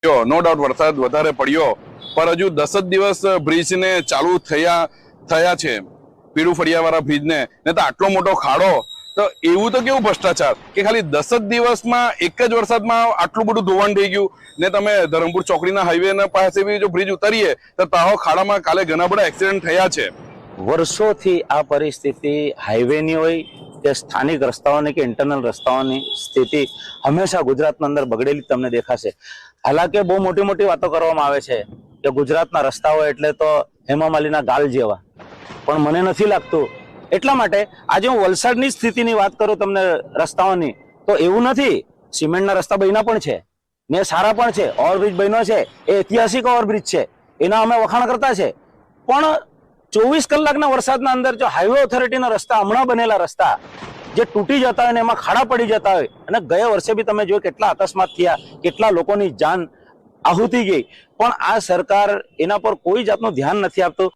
No doubt વરસાદ વધારે પડ્યો, પણ હજુ 10 જ દિવસ બ્રિજને ચાલુ થયા છે, પીળું ફળિયાવાળા બ્રિજને, ને તો આટલો મોટો ખાડો. તો એવું તો કેવું ભ્રષ્ટાચાર કે ખાલી 10 જ દિવસમાં એક જ વરસાદમાં આટલું બધું ધોવાણ થઈ ગયું. ને તમે ધરમપુર ચોકડીના હાઈવે પાસે બી જો બ્રિજ ઉતરીએ તો તાહો ખાડામાં કાલે ઘણા બધા એક્સિડન્ટ થયા છે. વર્ષોથી આ પરિસ્થિતિ હાઈવેની હોય કે સ્થાનિક રસ્તાઓની કે ઇન્ટરનલ રસ્તાઓની સ્થિતિ હંમેશા ગુજરાતની અંદર બગડેલી તમને દેખાશે. હાલાકે બહુ મોટી મોટી વાતો કરવામાં આવે છે કે ગુજરાતના રસ્તાઓ એટલે તો હેમા માલીના ગાલ જેવા, પણ મને નથી લાગતું. એટલા માટે આજે હું વલસાડની સ્થિતિની વાત કરું તમને રસ્તાઓની, તો એવું નથી. સિમેન્ટના રસ્તા બન્યા પણ છે ને સારા પણ છે. ઓવરબ્રિજ બન્યો છે, એ ઐતિહાસિક ઓવરબ્રિજ છે, એના અમે વખાણ કરતા છે. પણ 24 કલાકના વરસાદના અંદર જો હાઈવે ઓથોરિટીના રસ્તા, હમણાં બનેલા રસ્તા જે તૂટી જતા હોય ને એમાં ખાડા પડી જતા હોય, અને ગયા વર્ષે બી તમે જોયું કેટલા અકસ્માત થયા, કેટલા લોકોની જાન આહુતિ ગઈ, પણ આ સરકાર એના પર કોઈ જાતનું ધ્યાન નથી આપતું.